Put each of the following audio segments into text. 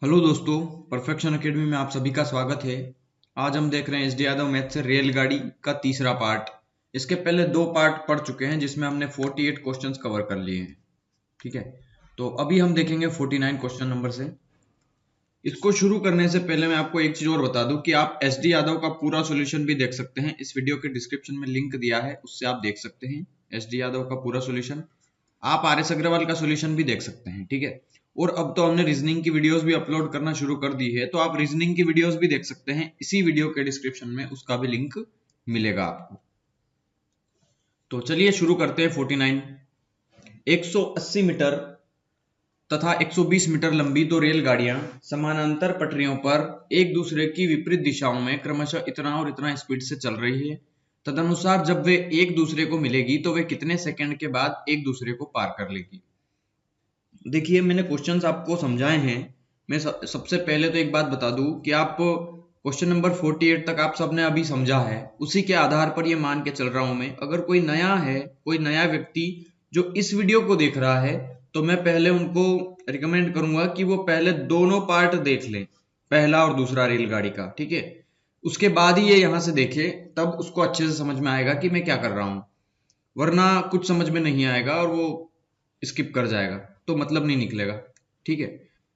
Hello दोस्तों, perfection academy में आप सभी का स्वागत है। आज हम देख रहे हैं एसडी यादव मैथ से रेलगाड़ी का तीसरा पार्ट। इसके पहले दो पार्ट पढ़ चुके हैं जिसमें हमने 48 क्वेश्चंस कवर कर लिए हैं। ठीक है, तो अभी हम देखेंगे 49 क्वेश्चन नंबर से। इसको शुरू करने से पहले मैं आपको एक चीज और बता दूं कि आप एसडी यादव का पूरा सॉल्यूशन भी देख सकते हैं। इस वीडियो के डिस्क्रिप्शन में लिंक दिया है, उससे आप देख सकते हैं एसडी यादव का पूरा सॉल्यूशन। आप आर एस अग्रवाल का सॉल्यूशन भी देख सकते हैं। ठीक है, और अब तो हमने रीजनिंग की वीडियोस भी अपलोड करना शुरू कर दी है, तो आप रीजनिंग की वीडियोस भी देख सकते हैं। इसी वीडियो के डिस्क्रिप्शन में उसका भी लिंक मिलेगा आपको। तो चलिए शुरू करते हैं। 49 180 मीटर तथा 120 मीटर लंबी दो रेलगाड़ियां समानांतर पटरियों पर एक दूसरे की विपरीत दिशाओं में क्रमशः इतना और इतना स्पीड से चल रही है। तदनुसार जब वे एक दूसरे को मिलेगी तो वे कितने सेकंड के बाद एक दूसरे को पार कर लेगी। देखिए, मैंने क्वेश्चंस आपको समझाए हैं। मैं सबसे पहले तो एक बात बता दूं कि आप क्वेश्चन नंबर 48 तक आप सबने अभी समझा है, उसी के आधार पर ये मान के चल रहा हूं मैं। अगर कोई नया है, कोई नया व्यक्ति जो इस वीडियो को देख रहा है, तो मैं पहले उनको रिकमेंड करूंगा कि वो पहले दोनों पार्ट देख लें, पहला और दूसरा रेलगाड़ी का। ठीक है, उसके बाद ही ये यहां से देखे, तब उसको अच्छे से समझ में आएगा कि मैं क्या कर रहा हूं। वरना कुछ समझ में नहीं आएगा और वो स्किप कर जाएगा तो मतलब नहीं निकलेगा। ठीक है,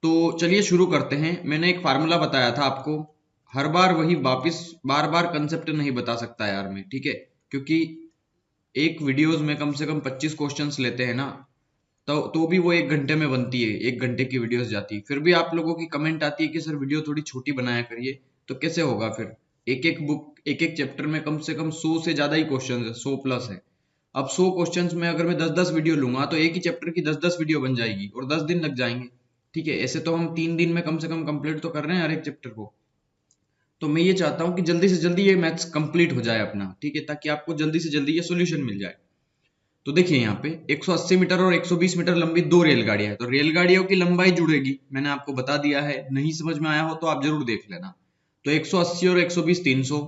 तो चलिए शुरू करते हैं। मैंने एक फार्मूला बताया था आपको। हर बार वही वापस बार बार कंसेप्ट नहीं बता सकता यार मैं। ठीक है, क्योंकि एक वीडियोस में कम से कम 25 क्वेश्चंस लेते हैं ना, तो भी वो एक घंटे में बनती है, एक घंटे की वीडियोस जाती है। फिर भी आप लोगों की कमेंट आती है कि सर वीडियो थोड़ी छोटी बनाया करिए। तो कैसे होगा फिर? एक एक बुक, एक एक चैप्टर में कम से कम 100 से ज्यादा ही क्वेश्चन है, 100 प्लस है। अब 100 क्वेश्चंस में अगर मैं 10-10 वीडियो लूंगा तो एक ही चैप्टर की 10-10 वीडियो बन जाएगी और 10 दिन लग जाएंगे। ठीक है, ऐसे तो हम 3 दिन में कम से कम कंप्लीट तो कर रहे हैं हर एक चैप्टर को। तो मैं ये चाहता हूं कि जल्दी से जल्दी ये मैथ्स कंप्लीट हो जाए अपना। ठीक है, ताकि आपको जल्दी से जल्दी ये सोल्यूशन मिल जाए। तो देखिए, यहाँ पे 180 मीटर और 120 मीटर लंबी दो रेलगाड़ियां हैं, तो रेलगाड़ियों की लंबाई जुड़ेगी। मैंने आपको बता दिया है, नहीं समझ में आया हो तो आप जरूर देख लेना। तो 180 और 120 300।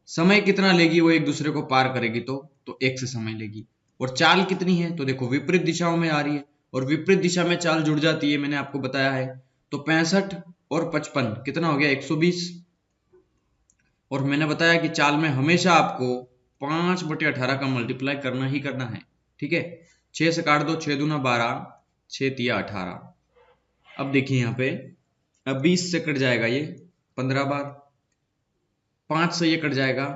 समय कितना लेगी वो एक दूसरे को पार करेगी? तो 1 से समय लेगी। और चाल कितनी है? तो देखो, विपरीत दिशाओं में आ रही है और विपरीत दिशा में चाल जुड़ जाती है, मैंने आपको बताया है। तो 65 और 55 कितना हो गया? 120। और मैंने बताया कि चाल में हमेशा आपको 5/18 का मल्टीप्लाई करना ही करना है। ठीक है, 6 से काट दो, 6 दूना 12, 6 तिया 18। अब देखिए यहाँ पे, अब 20 से कट जाएगा ये 15 बार, 5 से ये कट जाएगा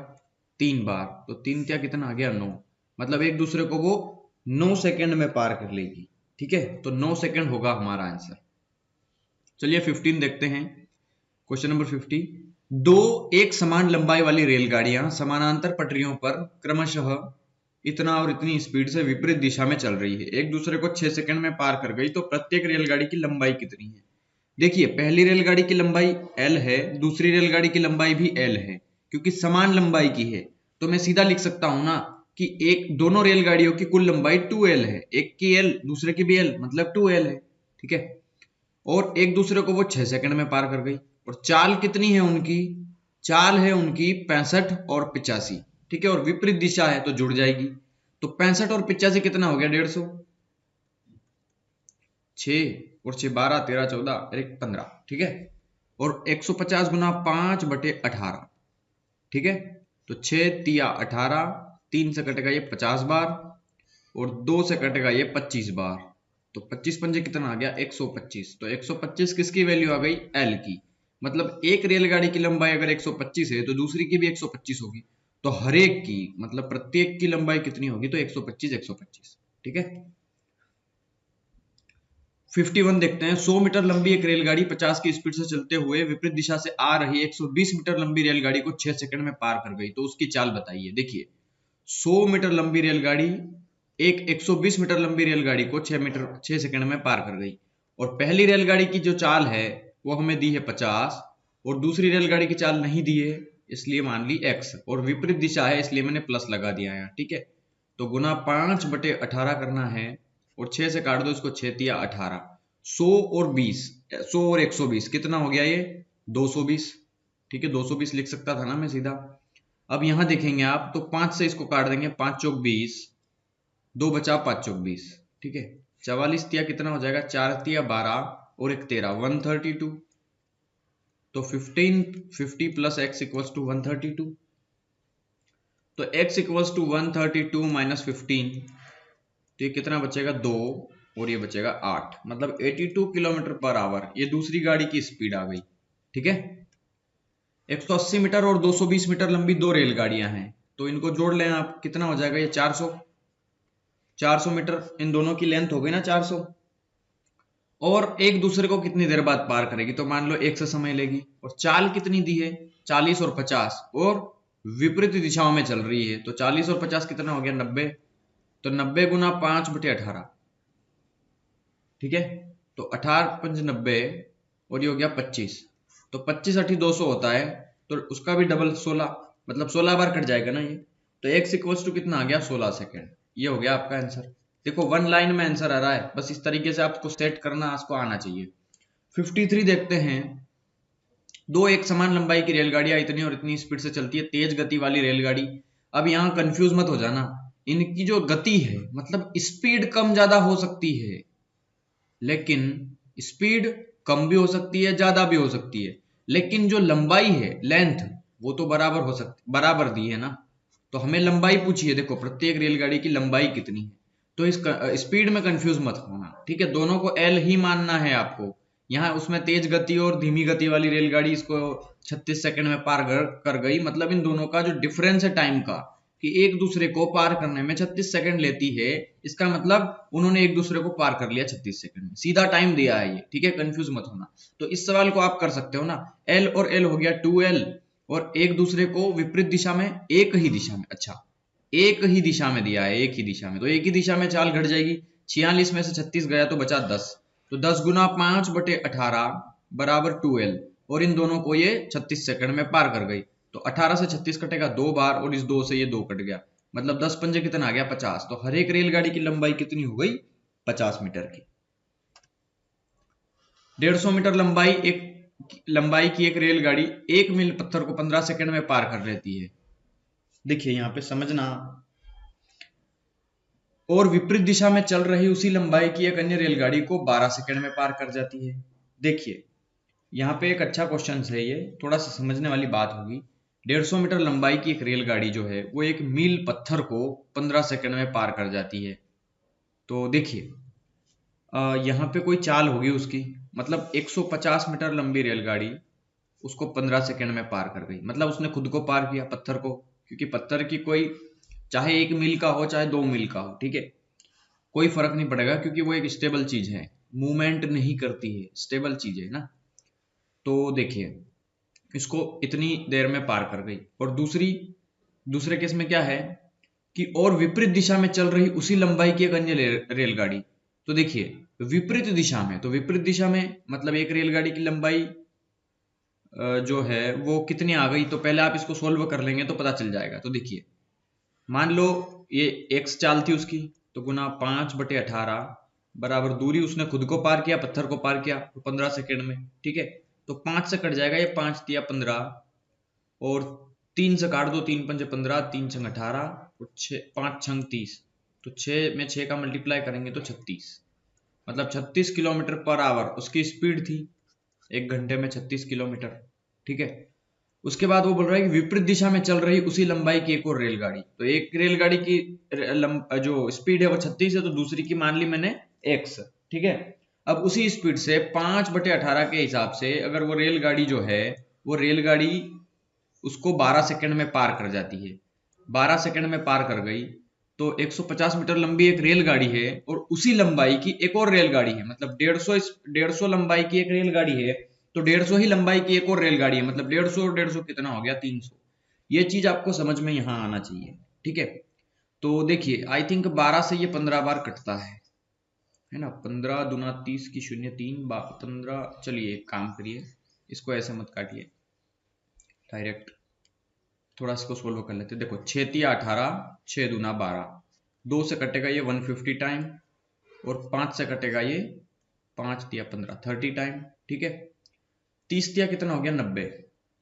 3 बार, तो 3 क्या कितना आ गया? 9। मतलब एक दूसरे को वो 9 सेकंड में पार कर लेगी। ठीक है, तो 9 सेकंड होगा हमारा आंसर। चलिए 15 देखते हैं। Question number 50। दो एक समान लंबाई वाली रेलगाड़ियां समानांतर पटरियों पर क्रमशः इतना और इतनी स्पीड से विपरीत दिशा में चल रही है। एक दूसरे को 6 सेकंड में पार कर गई, तो प्रत्येक रेलगाड़ी की लंबाई कितनी है? देखिए, पहली रेलगाड़ी की लंबाई L है, दूसरी रेलगाड़ी की लंबाई भी L है। क्योंकि समान लंबाई की है तो मैं सीधा लिख सकता हूं ना कि एक दोनों रेलगाड़ियों की कुल लंबाई 2L है। एक की L, दूसरे की भी L, मतलब 2L है। ठीक है, और एक दूसरे को वो 6 सेकंड में पार कर गई। और चाल कितनी है उनकी? चाल है उनकी 65 और 85। ठीक है, और विपरीत दिशा है तो जुड़ जाएगी। तो 65 और 85 कितना हो गया? 150। 6 और 6 12, 13 14 और 1 15। ठीक है, और 150 गुना 5/18। ठीक है, तो 6 तिया 18, 3 से कटेगा ये 50 बार और 2 से कटेगा ये 25 बार। तो 25 पंजे कितना आ गया? 125। तो 125 किसकी वैल्यू आ गई? एल की। मतलब एक रेलगाड़ी की लंबाई अगर 125 है तो दूसरी की भी 125 होगी। तो हर एक की, मतलब प्रत्येक की लंबाई कितनी होगी? तो 125 125। ठीक है, 51 देखते हैं। 100 मीटर लंबी एक रेलगाड़ी 50 की स्पीड से चलते हुए विपरीत दिशा से आ रही 120 मीटर लंबी रेलगाड़ी को 6 सेकंड में पार कर गई, तो उसकी चाल बताइए। देखिए, 100 मीटर लंबी रेलगाड़ी एक 120 मीटर लंबी रेलगाड़ी को 6 सेकंड में पार कर गई। और पहली रेलगाड़ी की जो चाल है वो हमें दी है 50, और दूसरी रेलगाड़ी की चाल नहीं दी है, इसलिए मान ली x, और विपरीत दिशा है इसलिए मैंने प्लस लगा दिया है। ठीक है, तो गुना 5/18 करना है और 6 से काट दो इसको, 6 तिया 18। 100 और 20, 100 और 120 कितना हो गया ये? 220। ठीक है, 220 लिख सकता था ना मैं सीधा। अब यहां देखेंगे आप तो 5 से इसको काट देंगे, 5 चौक 20, 2 बचा 5 चौक 20। ठीक है, 44 तिया कितना हो जाएगा? 4 तिया 12 और 1 13, 132। तो 1550 प्लस x इक्वल्स टू 132। तो x इक्वल्स टू 132 माइनस 15, तो ये कितना बचेगा 2 और ये बचेगा 8, मतलब 82 किलोमीटर पर आवर ये दूसरी गाड़ी की स्पीड आ गई। ठीक है, 180 मीटर और 220 मीटर लंबी दो रेलगाड़ियां हैं, तो इनको जोड़ लें आप, कितना हो जाएगा ये 400 मीटर, इन दोनों की लेंथ हो गई ना 400, और एक दूसरे को कितनी देर बाद पार करेगी, तो मान लो 1 से समय लेगी, और चाल कितनी दी है 40 और 50, और विपरीत दिशाओं में चल रही है, तो 40 और 50 कितना हो गया 90, तो 90 गुना 5/18, ठीक है, तो 18 5 90 और ये हो गया 25, तो 25 8 200 होता है, तो उसका भी डबल 16, मतलब 16 बार कट जाएगा ना ये, तो x इक्वल्स टू कितना आ गया 16 सेकेंड। ये हो गया आपका आंसर। देखो 1 लाइन में आंसर आ रहा है, बस इस तरीके से आपको सेट करना आपको आना चाहिए। 53 देखते हैं, दो एक समान लंबाई की रेलगाड़ियां इतनी और इतनी स्पीड से चलती है, तेज गति वाली रेलगाड़ी। अब यहां कंफ्यूज मत हो जाना, इनकी जो गति है मतलब स्पीड कम ज्यादा हो सकती है, लेकिन स्पीड कम भी हो सकती है ज्यादा भी हो सकती है, लेकिन जो लंबाई है लेंथ वो तो बराबर हो सकती, बराबर दी है ना, तो हमें लंबाई पूछी है, देखो प्रत्येक रेलगाड़ी की लंबाई कितनी है, तो इस स्पीड में कंफ्यूज मत होना, ठीक है, दोनों को एल ही मानना है आपको। यहाँ उसमें तेज गति और धीमी गति वाली रेलगाड़ी इसको 36 सेकंड में पार कर गई, मतलब इन दोनों का जो डिफरेंस है टाइम का, कि एक दूसरे को पार करने में 36 सेकंड लेती है, इसका मतलब उन्होंने एक दूसरे को पार कर लिया 36 सेकंड में, सीधा टाइम दिया है ये, ठीक है, कंफ्यूज मत होना। तो इस सवाल को आप कर सकते हो ना, एल और एल हो गया 2L, और एक दूसरे को विपरीत दिशा में, एक ही दिशा में, अच्छा एक ही दिशा में दिया है, एक ही दिशा में, तो एक ही दिशा में चाल घट जाएगी, 46 में से 36 गया तो बचा 10, तो 10 गुना 5/18 बराबर 2L, और इन दोनों को ये 36 सेकंड में पार कर गई, तो 18 से 36 कटेगा 2 बार, और इस 2 से ये 2 कट गया, मतलब 10 पंजे कितना आ गया 50, तो हर एक रेलगाड़ी की लंबाई कितनी हो गई 50 मीटर की। 150 मीटर लंबाई की एक रेलगाड़ी 1 मील पत्थर को 15 सेकंड में पार कर लेती है। देखिए यहां पे समझना, और विपरीत दिशा में चल रही उसी लंबाई की एक अन्य रेलगाड़ी को 12 सेकंड में पार कर जाती है। देखिए यहाँ पे एक अच्छा क्वेश्चन है, ये थोड़ा सा समझने वाली बात होगी। 150 मीटर लंबाई की एक रेलगाड़ी जो है वो 1 मील पत्थर को 15 सेकंड में पार कर जाती है। तो देखिए यहाँ पे कोई चाल होगी उसकी, मतलब 150 मीटर लंबी रेलगाड़ी उसको 15 सेकंड में पार कर गई, मतलब उसने खुद को पार किया पत्थर को, क्योंकि पत्थर की कोई चाहे 1 मील का हो चाहे 2 मील का हो, ठीक है, कोई फर्क नहीं पड़ेगा, क्योंकि वो एक स्टेबल चीज है, मूवमेंट नहीं करती है, स्टेबल चीज है ना। तो देखिए इसको इतनी देर में पार कर गई, और दूसरे केस में क्या है कि और विपरीत दिशा में चल रही उसी लंबाई की एक अन्य रेलगाड़ी, तो देखिए विपरीत दिशा में, तो विपरीत दिशा में मतलब एक रेलगाड़ी की लंबाई जो है वो कितनी आ गई, तो पहले आप इसको सोल्व कर लेंगे तो पता चल जाएगा। तो देखिए मान लो ये x चाल थी उसकी, तो गुना 5/18 बराबर दूरी उसने खुद को पार किया, पत्थर को पार किया, तो 15 सेकंड में, ठीक है, तो 5 से कट जाएगा ये, 5 तिया 15, और 3 से काट दो, 3 पंजे 15, 3 छंग 18, और 5 छंग 30, तो 6 में 6 का मल्टीप्लाई करेंगे तो 36, मतलब 36 किलोमीटर पर आवर उसकी स्पीड थी, 1 घंटे में 36 किलोमीटर, ठीक है। उसके बाद वो बोल रहा है कि विपरीत दिशा में चल रही उसी लंबाई की एक और रेलगाड़ी, तो एक रेलगाड़ी की जो स्पीड है वो 36 है, तो दूसरी की मान ली मैंने x, ठीक है। अब उसी स्पीड से 5/18 के हिसाब से अगर वो रेलगाड़ी जो है वो रेलगाड़ी उसको 12 सेकंड में पार कर जाती है, 12 सेकंड में पार कर गई, तो 150 मीटर लंबी एक रेलगाड़ी है और उसी लंबाई की एक और रेलगाड़ी है, मतलब 150 लंबाई की एक रेलगाड़ी है, तो 150 ही लंबाई की एक और रेलगाड़ी है, मतलब 150 और 150 कितना हो गया 300। ये चीज आपको समझ में यहां आना चाहिए, ठीक है। तो देखिए आई थिंक 12 से ये 15 बार कटता है ना, 15 दूना 30 की 0 3 15, चलिए एक काम करिए, इसको ऐसे मत काटिए, डायरेक्ट थोड़ा इसको सोल्व कर लेते हैं। देखो 6 तिया 18, 6 दूना 12, 2 से कटेगा ये 150 टाइम, और 5 से कटेगा ये 5 तिया 15, 30 टाइम, ठीक है। 30 तिया कितना हो गया 90,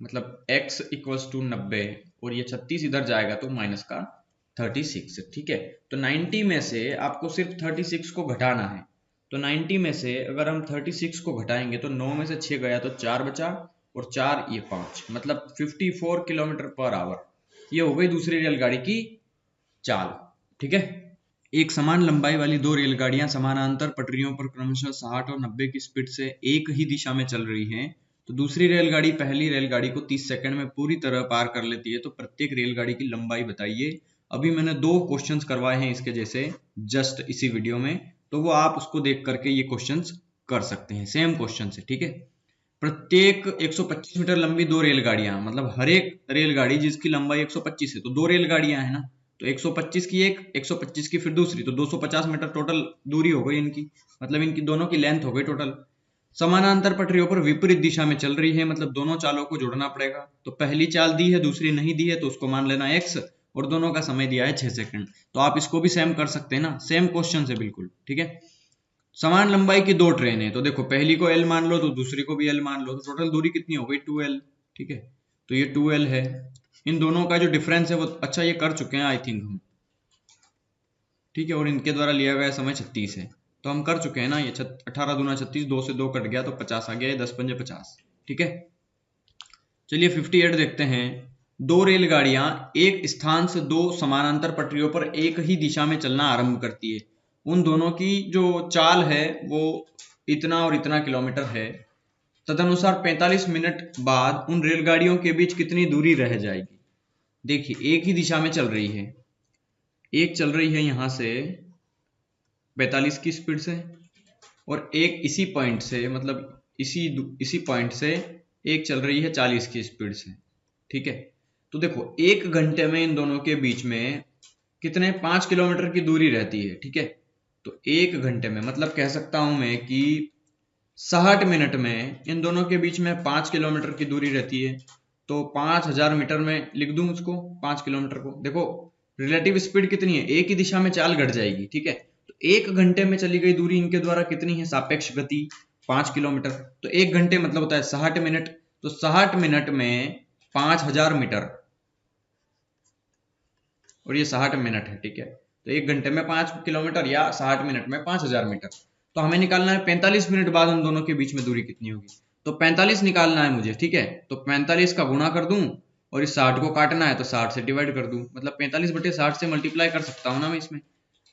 मतलब x इक्वल्स टू 90, और ये 36 इधर जाएगा तो माइनस का 36, ठीक है। तो 90 में से आपको सिर्फ 36 को घटाना है, तो 90 में से अगर हम 36 को घटाएंगे तो 9 में से 6 गया तो 4 बचा, और 4 ये 5, मतलब 54 किलोमीटर पर आवर। ये हो गई दूसरी रेलगाड़ी की चाल। ठीक है, एक समान लंबाई वाली दो रेलगाड़ियां समानांतर पटरियों पर क्रमशः 60 और 90 की स्पीड से एक ही दिशा में चल रही हैं, तो दूसरी रेलगाड़ी पहली रेलगाड़ी को 30 सेकंड में पूरी तरह पार कर लेती है, तो प्रत्येक रेलगाड़ी की लंबाई बताइए। अभी मैंने 2 क्वेश्चंस करवाए हैं इसके जैसे जस्ट इसी वीडियो में, तो वो आप उसको देख करके ये क्वेश्चंस कर सकते हैं, सेम क्वेश्चन है। ठीक है, प्रत्येक 125 मीटर लंबी दो रेलगाड़ियां, मतलब हर एक रेलगाड़ी जिसकी लंबाई 125 है, तो दो रेलगाड़ियां हैं ना, तो 125 की एक, 125 की फिर दूसरी, तो 250 मीटर टोटल दूरी हो गई इनकी, मतलब इनकी दोनों की लेंथ हो गई टोटल। समानांतर पटरियों पर विपरीत दिशा में चल रही है, मतलब दोनों चालों को जोड़ना पड़ेगा। तो पहली चाल दी है, दूसरी नहीं दी है, तो उसको मान लेना x, और दोनों का समय दिया है 6 सेकंड। तो आप इसको भी सेम कर सकते हैं ना, सेम क्वेश्चन है बिल्कुल। ठीक है, समान लंबाई की दो ट्रेन है, तो देखो पहली को L मान लो तो दूसरी को भी L मान लो, तो टोटल दूरी कितनी हो गई 2L। ठीक है, तो ये 2L है। इन दोनों का जो डिफरेंस है वो, अच्छा ये कर चुके हैं आई थिंक हम। ठीक है, और इनके द्वारा लिया गया समय 36 है, तो हम कर चुके हैं ना। ये 18 दूना 36, 2 से 2 कट गया तो 50 आ गया, ये 10 पंजे 50। ठीक है, चलिए 58 देखते हैं। दो रेलगाड़ियां एक स्थान से दो समानांतर पटरियों पर एक ही दिशा में चलना आरंभ करती है। उन दोनों की जो चाल है वो इतना और इतना किलोमीटर है। तदनुसार 45 मिनट बाद उन रेलगाड़ियों के बीच कितनी दूरी रह जाएगी। देखिए एक ही दिशा में चल रही है, एक चल रही है यहां से 45 की स्पीड से, और एक इसी पॉइंट से, मतलब इसी पॉइंट से एक चल रही है 40 की स्पीड से। ठीक है, तो देखो 1 घंटे में इन दोनों के बीच में कितने 5 किलोमीटर की दूरी रहती है। ठीक है, तो 1 घंटे में मतलब कह सकता हूं मैं कि 60 मिनट में इन दोनों के बीच में 5 किलोमीटर की दूरी रहती है। तो 5000 मीटर में लिख दूं उसको, 5 किलोमीटर को। देखो रिलेटिव स्पीड कितनी है, एक ही दिशा में चाल घट जाएगी। ठीक है, तो 1 घंटे में चली गई दूरी इनके द्वारा कितनी है, सापेक्ष गति 5 किलोमीटर। तो 1 घंटे मतलब होता है 60 मिनट, तो 60 मिनट में 5000 मीटर, और ये 60 मिनट है। ठीक है, तो 1 घंटे में 5 किलोमीटर या 60 मिनट में 5000 मीटर। तो हमें निकालना है 45 मिनट बाद उन दोनों के बीच में दूरी कितनी होगी, तो 45 निकालना है मुझे। ठीक है, तो 45 का गुणा कर दूं, और इस 60 को काटना है तो 60 से डिवाइड कर दूं, मतलब 45/60 से मल्टीप्लाई कर सकता हूं ना मैं इसमें,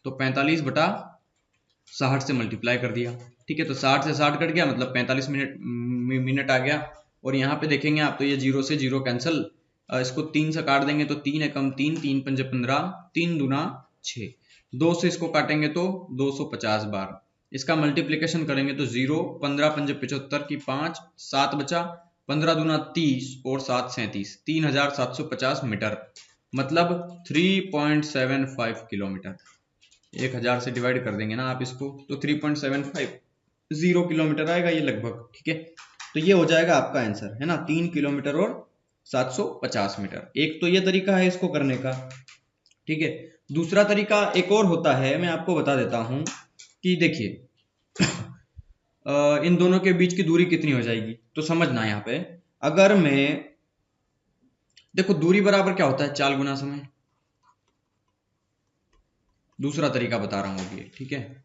तो 45/60 से मल्टीप्लाई कर दिया। ठीक है, तो 60 से 60 कट गया, मतलब 45 मिनट आ गया। और यहाँ पे देखेंगे आप तो ये 0 से 0 कैंसिल, इसको 3 से काट देंगे तो 3 एकम 3, 3 पंजे 15, 3 दूना 6, 2 से इसको काटेंगे तो 250 बार। इसका मल्टीप्लिकेशन करेंगे तो 0, 15 पंजे 75 की 5, 7 बचा, 15 दूना 30 और 7 37, 3750 मीटर, मतलब 3.75 किलोमीटर। 1000 से डिवाइड कर देंगे ना आप इसको, तो 3.750 किलोमीटर आएगा ये लगभग। ठीक है, तो ये हो जाएगा आपका आंसर, है ना, 3 किलोमीटर और 750 मीटर। एक तो ये तरीका है इसको करने का। ठीक है, दूसरा तरीका एक और होता है, मैं आपको बता देता हूं कि देखिए इन दोनों के बीच की दूरी कितनी हो जाएगी, तो समझना यहाँ पे। अगर मैं देखो दूरी बराबर क्या होता है, चाल गुना समय। दूसरा तरीका बता रहा हूं अभी। ठीक है,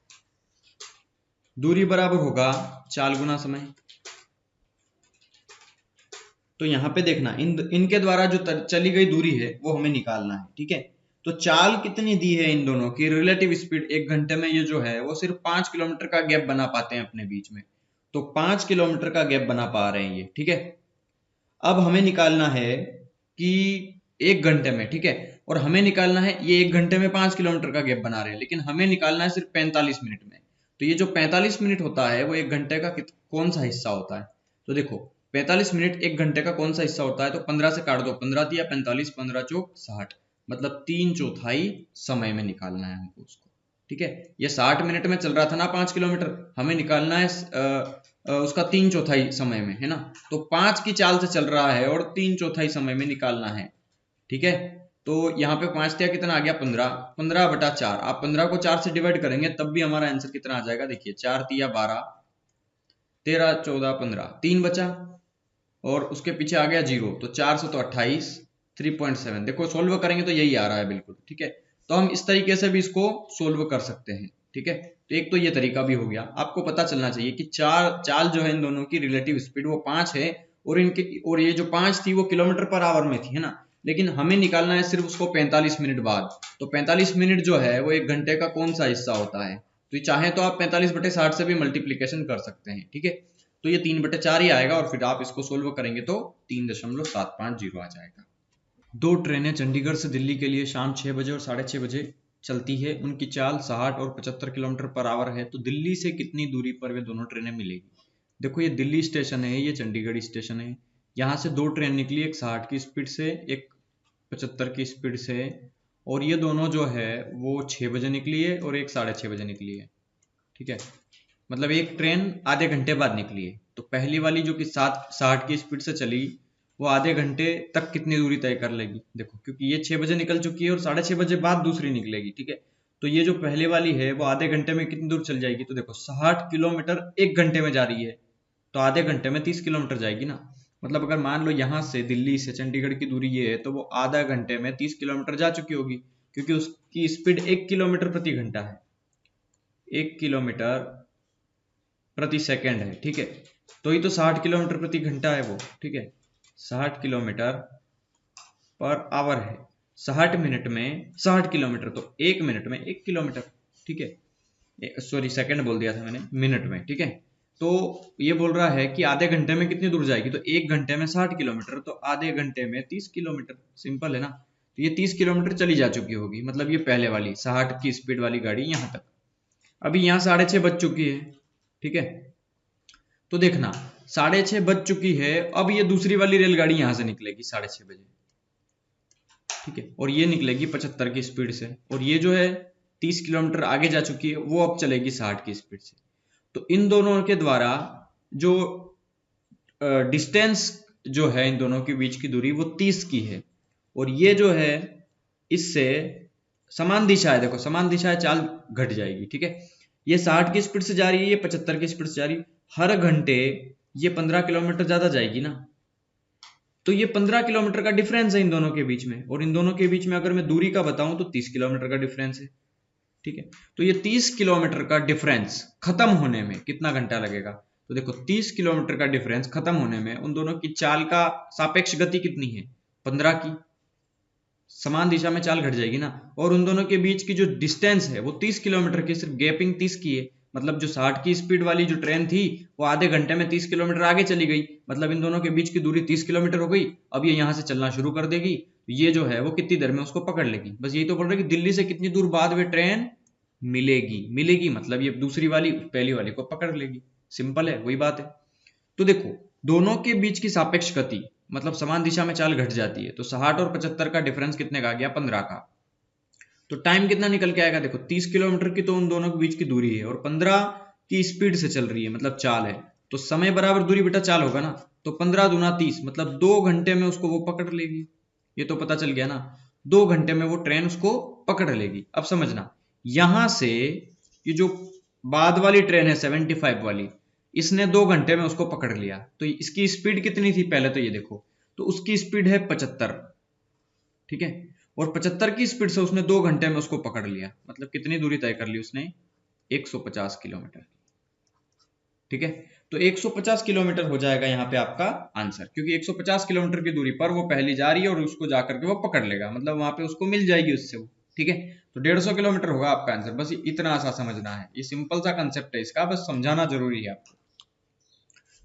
दूरी बराबर होगा चाल गुना समय। तो यहां पे देखना इनके द्वारा जो चली गई दूरी है वो हमें निकालना है। ठीक है, तो चाल कितनी दी है इन दोनों की, रिलेटिव स्पीड 1 घंटे में ये जो है वो सिर्फ 5 किलोमीटर का गैप बना पाते हैं अपने बीच में, तो 5 किलोमीटर का गैप बना पा रहे हैं ये। ठीक है, अब हमें निकालना है कि 1 घंटे में, ठीक है, और हमें निकालना है, ये 1 घंटे में 5 किलोमीटर का गैप बना रहे हैं, लेकिन हमें निकालना है सिर्फ 45 मिनट में। तो ये जो 45 मिनट होता है वो 1 घंटे का कौन सा हिस्सा होता है, तो देखो 45 मिनट 1 घंटे का कौन सा हिस्सा होता है, तो 15 से काट दो, 15 दिया 45, 15 चौक 60, मतलब 3/4 समय में निकालना है हमको उसको। ठीक है, ये 60 मिनट में चल रहा था ना 5 किलोमीटर, हमें निकालना है उसका 3/4 समय में, है ना। तो 5 की चाल से चल रहा है और 3/4 समय में निकालना है। ठीक है, तो यहाँ पे 5 दिया कितना आ गया 15, 15/4। आप 15 को 4 से डिवाइड करेंगे तब भी हमारा आंसर कितना आ जाएगा, देखिए 4 तिया 12, 13 14 15, 3 बचा और उसके पीछे आ गया 0, तो 4 से तो 28, 3.7। देखो सोल्व करेंगे तो यही आ रहा है बिल्कुल। ठीक है, तो हम इस तरीके से भी इसको सोल्व कर सकते हैं। ठीक है, तो एक तो ये तरीका भी हो गया। आपको पता चलना चाहिए कि चाल जो है इन दोनों की रिलेटिव स्पीड वो 5 है, और ये जो 5 थी वो किलोमीटर पर आवर में थी, है ना। लेकिन हमें निकालना है सिर्फ उसको 45 मिनट बाद। तो 45 मिनट जो है वो 1 घंटे का कौन सा हिस्सा होता है? तो चाहे तो आप 45/60 से भी मल्टीप्लीकेशन कर सकते हैं, ठीक है। तो ये 3/4 ही आएगा और फिर आप इसको सोल्व करेंगे तो 3.750 आ जाएगा। दो ट्रेनें चंडीगढ़ से दिल्ली के लिए शाम 6 बजे और 6:30 बजे चलती है। उनकी चाल 60 और 75 किलोमीटर पर आवर है। तो दिल्ली से कितनी दूरी पर वे दोनों ट्रेनें मिलेगी? देखो ये दिल्ली स्टेशन है, ये चंडीगढ़ स्टेशन है। यहाँ से दो ट्रेन निकली, एक 60 की स्पीड से, एक 75 की स्पीड से, और ये दोनों जो है वो 6 बजे निकली है और एक 6:30 बजे निकली है, ठीक है। मतलब एक ट्रेन आधे घंटे बाद निकली है। तो पहली वाली जो कि 60 की स्पीड से चली, वो आधे घंटे तक कितनी दूरी तय कर लेगी? देखो क्योंकि ये 6 बजे निकल चुकी है और 6:30 बजे बाद दूसरी निकलेगी, ठीक है। तो ये जो पहले वाली है वो आधे घंटे में कितनी दूर चल जाएगी? तो देखो 60 किलोमीटर 1 घंटे में जा रही है, तो आधे घंटे में 30 किलोमीटर जाएगी ना। मतलब अगर मान लो यहाँ से दिल्ली से चंडीगढ़ की दूरी ये है, तो वो आधा घंटे में 30 किलोमीटर जा चुकी होगी, क्योंकि उसकी स्पीड 1 किलोमीटर प्रति घंटा है, 1 किलोमीटर प्रति सेकंड है, ठीक है। तो ये तो 60 किलोमीटर प्रति घंटा है वो, ठीक है। 60 किलोमीटर पर आवर है। 60 मिनट में 60 किलोमीटर, तो 1 मिनट में 1 किलोमीटर, ठीक है। सॉरी सेकंड बोल दिया था मैंने, मिनट में, ठीक है। तो ये बोल रहा है कि आधे घंटे में कितनी दूर जाएगी? तो 1 घंटे में 60 किलोमीटर, तो आधे घंटे में 30 किलोमीटर। सिंपल है ना। तो ये 30 किलोमीटर चली जा चुकी होगी, मतलब ये पहले वाली 60 की स्पीड वाली गाड़ी यहाँ तक। अभी यहाँ 6:30 बज चुकी है, ठीक है। तो देखना 6:30 बज चुकी है, अब ये दूसरी वाली रेलगाड़ी यहां से निकलेगी 6:30 बजे, ठीक है। और ये निकलेगी 75 की स्पीड से, और ये जो है 30 किलोमीटर आगे जा चुकी है, वो अब चलेगी 60 की स्पीड से। तो इन दोनों के द्वारा जो डिस्टेंस जो है, इन दोनों के बीच की दूरी वो 30 की है। और ये जो है इससे समान दिशा है, देखो समान दिशा है, चाल घट जाएगी, ठीक है। ये 60 की स्पीड से जा रही है, ये 75 की स्पीड से जा रही है। हर घंटे ये 15 किलोमीटर ज्यादा जाएगी ना। तो ये 15 किलोमीटर का डिफरेंस है इन दोनों के बीच में, और इन दोनों के बीच में अगर मैं दूरी का बताऊं तो 30 किलोमीटर का डिफरेंस है, ठीक है। तो ये 30 किलोमीटर का डिफरेंस खत्म होने में कितना घंटा लगेगा? तो देखो 30 किलोमीटर का डिफरेंस खत्म होने में उन दोनों की चाल का सापेक्ष गति कितनी है? 15 की। समान दिशा में चाल घट जाएगी ना। और उन दोनों के बीच की जो डिस्टेंस है वो 30 किलोमीटर की, सिर्फ गैपिंग 30 की है। मतलब जो 60 की स्पीड वाली जो ट्रेन थी वो आधे घंटे में 30 किलोमीटर आगे चली गई, मतलब इन दोनों के बीच की दूरी 30 किलोमीटर हो गई। अब ये यहां से चलना शुरू कर देगी, ये जो है वो कितनी देर में उसको पकड़ लेगी। बस यही तो बोल रहे कि दिल्ली से कितनी दूर बाद वे ट्रेन मिलेगी मतलब ये दूसरी वाली पहली वाली को पकड़ लेगी। सिंपल है, वही बात है। तो देखो दोनों के बीच की सापेक्ष गति, मतलब समान दिशा में चाल घट जाती है, तो 60 और 75 का डिफरेंस कितने का आ गया? 15 का। तो टाइम कितना निकल के आएगा? देखो 30 किलोमीटर की तो उन दोनों के बीच की दूरी है, और 15 की स्पीड से चल रही है, मतलब चाल है। तो समय बराबर दूरी बटा चाल होगा ना। तो 15 दूना 30, मतलब 2 घंटे में उसको वो पकड़ लेगी। ये तो पता चल गया ना, 2 घंटे में वो ट्रेन उसको पकड़ लेगी। अब समझना, यहां से ये जो बाद वाली ट्रेन है 75 वाली, इसने 2 घंटे में उसको पकड़ लिया। तो इसकी स्पीड कितनी थी पहले तो ये देखो, तो उसकी स्पीड है 75, ठीक है। और 75 की स्पीड से उसने 2 घंटे में उसको पकड़ लिया, मतलब कितनी दूरी तय कर ली उसने? 150 किलोमीटर, ठीक है। तो 150 किलोमीटर हो जाएगा यहाँ पे आपका आंसर, क्योंकि 150 किलोमीटर की दूरी पर वो पहली जा रही है और उसको जाकर के वो पकड़ लेगा, मतलब वहां पे उसको मिल जाएगी उससे वो, ठीक है। तो 150 किलोमीटर होगा आपका आंसर। बस इतना सा समझना है, ये सिंपल सा कंसेप्ट है इसका, बस समझाना जरूरी है आपको।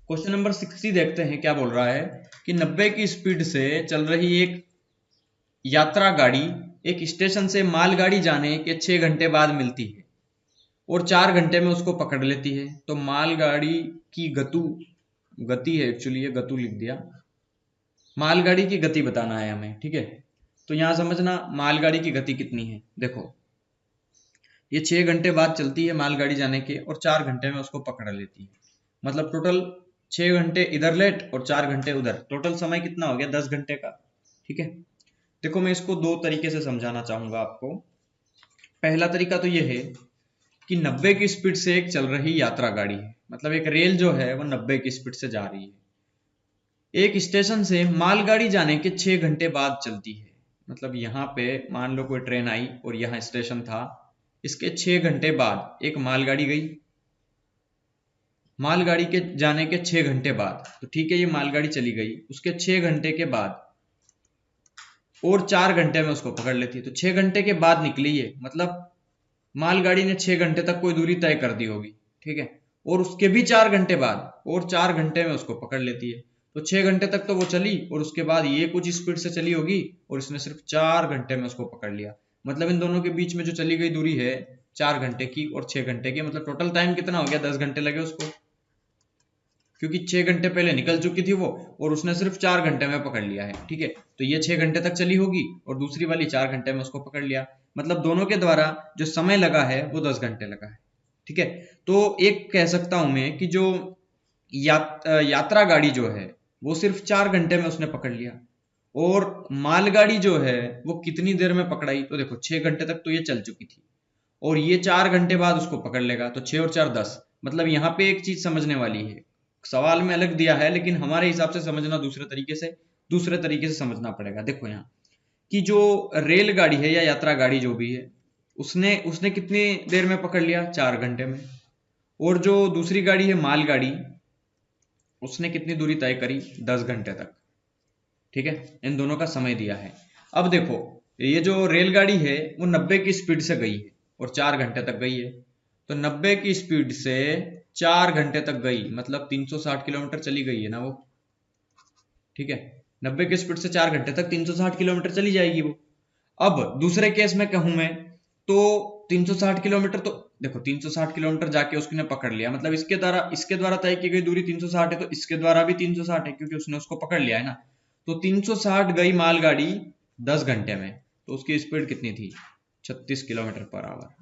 क्वेश्चन नंबर 60 देखते हैं क्या बोल रहा है कि 90 की स्पीड से चल रही एक यात्रा गाड़ी एक स्टेशन से मालगाड़ी जाने के 6 घंटे बाद मिलती है और 4 घंटे में उसको पकड़ लेती है। तो मालगाड़ी की गति है, एक्चुअली ये गतु लिख दिया। मालगाड़ी की गति बताना है हमें, ठीक है। तो यहां समझना मालगाड़ी की गति कितनी है। देखो ये 6 घंटे बाद चलती है मालगाड़ी जाने के, और 4 घंटे में उसको पकड़ लेती है। मतलब टोटल 6 घंटे इधर लेट और 4 घंटे उधर, टोटल समय कितना हो गया? 10 घंटे का, ठीक है। देखो मैं इसको दो तरीके से समझाना चाहूंगा आपको। पहला तरीका तो ये है कि 90 की स्पीड से एक चल रही यात्रा गाड़ी है, मतलब एक रेल जो है वो 90 की स्पीड से जा रही है। एक स्टेशन से मालगाड़ी जाने के 6 घंटे बाद चलती है। मतलब यहाँ पे मान लो कोई ट्रेन आई और यहाँ स्टेशन था, इसके 6 घंटे बाद एक मालगाड़ी गई, मालगाड़ी के जाने के 6 घंटे बाद, तो ठीक है ये मालगाड़ी चली गई, उसके 6 घंटे के बाद और 4 घंटे में उसको पकड़ लेती है। तो 6 घंटे के बाद निकली है, मतलब मालगाड़ी ने 6 घंटे तक कोई दूरी तय कर दी होगी, ठीक है। और उसके भी 4 घंटे बाद और 4 घंटे में उसको पकड़ लेती है। तो 6 घंटे तक तो वो चली और उसके बाद ये कुछ स्पीड से चली होगी और इसने सिर्फ 4 घंटे में उसको पकड़ लिया। मतलब इन दोनों के बीच में जो चली गई दूरी है 4 घंटे की और 6 घंटे की, मतलब टोटल टाइम कितना हो गया, 10 घंटे लगे उसको, क्योंकि 6 घंटे पहले निकल चुकी थी वो और उसने सिर्फ 4 घंटे में पकड़ लिया है, ठीक है। तो ये 6 घंटे तक चली होगी और दूसरी वाली 4 घंटे में उसको पकड़ लिया, मतलब दोनों के द्वारा जो समय लगा है वो 10 घंटे लगा है, ठीक है। तो एक कह सकता हूं मैं कि जो यात्रा गाड़ी जो है वो सिर्फ 4 घंटे में उसने पकड़ लिया, और मालगाड़ी जो है वो कितनी देर में पकड़ाई, तो देखो 6 घंटे तक तो ये चल चुकी थी और ये 4 घंटे बाद उसको पकड़ लेगा, तो 6 और 4 10। मतलब यहाँ पे एक चीज समझने वाली है, सवाल में अलग दिया है लेकिन हमारे हिसाब से समझना दूसरे तरीके से समझना पड़ेगा। देखो यहाँ कि जो रेलगाड़ी है या यात्रा गाड़ी जो भी है, उसने उसने कितनी देर में पकड़ लिया, 4 घंटे में। और जो दूसरी गाड़ी है मालगाड़ी, उसने कितनी दूरी तय करी, 10 घंटे तक, ठीक है। इन दोनों का समय दिया है। अब देखो ये जो रेलगाड़ी है वो 90 की स्पीड से गई है और 4 घंटे तक गई है, तो 90 की स्पीड से 4 घंटे तक गई, मतलब 360 किलोमीटर चली गई है ना वो, ठीक है। 90 की स्पीड से 4 घंटे तक 360 किलोमीटर चली जाएगी वो। अब दूसरे केस में कहूं मैं तो 360 किलोमीटर, तो देखो 360 किलोमीटर जाके उसने पकड़ लिया, मतलब इसके द्वारा तय की गई दूरी 360 है, तो इसके द्वारा भी 360 है क्योंकि उसने उसको पकड़ लिया है ना। तो 360 गई मालगाड़ी 10 घंटे में, तो उसकी स्पीड कितनी थी, 36 किलोमीटर पर आवर।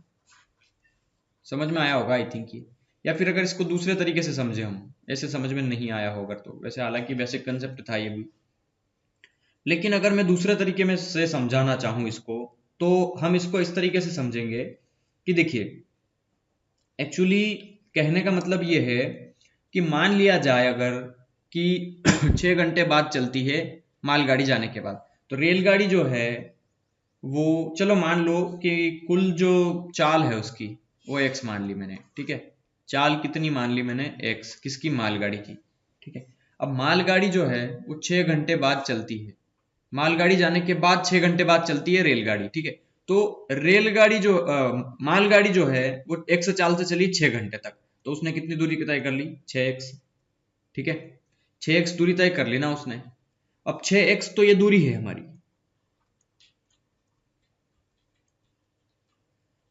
समझ में आया होगा आई थिंक ये। या फिर अगर इसको दूसरे तरीके से समझे हम, ऐसे समझ में नहीं आया होगा तो, वैसे हालांकि बेसिक कंसेप्ट था ये भी, लेकिन अगर मैं दूसरे तरीके में से समझाना चाहूं इसको, तो हम इसको इस तरीके से समझेंगे कि देखिए एक्चुअली कहने का मतलब ये है कि मान लिया जाए अगर कि 6 घंटे बाद चलती है मालगाड़ी जाने के बाद, तो रेलगाड़ी जो है वो, चलो मान लो कि कुल जो चाल है उसकी वो एक्स मान ली मैंने, ठीक है। चाल कितनी मान ली मैंने, एक्स, किसकी, मालगाड़ी की, ठीक है। अब मालगाड़ी जो है वो 6 घंटे बाद चलती है, मालगाड़ी जाने के बाद 6 घंटे बाद चलती है रेलगाड़ी, ठीक है। तो रेलगाड़ी जो मालगाड़ी जो है वो एक्स चाल से चली 6 घंटे तक, तो उसने कितनी दूरी तय कर ली, 6x, ठीक है। 6x दूरी तय कर ली ना उसने। अब 6x तो ये दूरी है हमारी,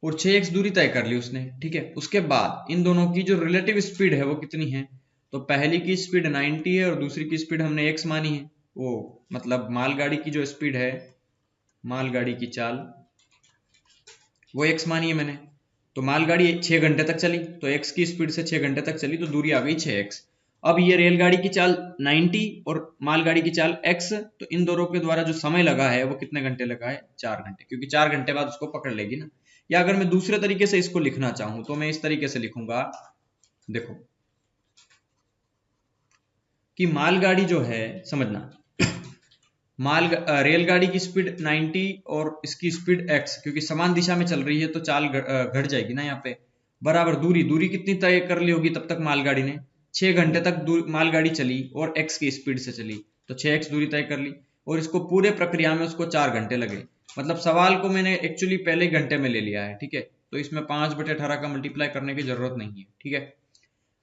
और 6x दूरी तय कर ली उसने, ठीक है। उसके बाद इन दोनों की जो रिलेटिव स्पीड है वो कितनी है, तो पहली की स्पीड 90 है और दूसरी की स्पीड हमने x मानी है, वो मतलब मालगाड़ी की जो स्पीड है, मालगाड़ी की चाल, वो x मानी है मैंने। तो मालगाड़ी 6 घंटे तक चली, तो x की स्पीड से 6 घंटे तक चली, तो दूरी आ गई 6x। अब ये रेलगाड़ी की चाल 90 और मालगाड़ी की चाल x, तो इन दोनों के द्वारा जो समय लगा है वो कितने घंटे लगा है, 4 घंटे, क्योंकि 4 घंटे बाद उसको पकड़ लेगी ना। या अगर मैं दूसरे तरीके से इसको लिखना चाहूं तो मैं इस तरीके से लिखूंगा, देखो कि मालगाड़ी जो है, समझना, रेलगाड़ी की स्पीड 90 और इसकी स्पीड x, क्योंकि समान दिशा में चल रही है तो चाल घट जाएगी ना यहाँ पे। बराबर दूरी, दूरी कितनी तय कर ली होगी तब तक मालगाड़ी ने, 6 घंटे तक मालगाड़ी चली और x की स्पीड से चली, तो 6x दूरी तय कर ली, और इसको पूरे प्रक्रिया में उसको 4 घंटे लगे। मतलब सवाल को मैंने एक्चुअली पहले घंटे में ले लिया है, ठीक है। तो इसमें 5/18 का मल्टीप्लाई करने की जरूरत नहीं है, ठीक है।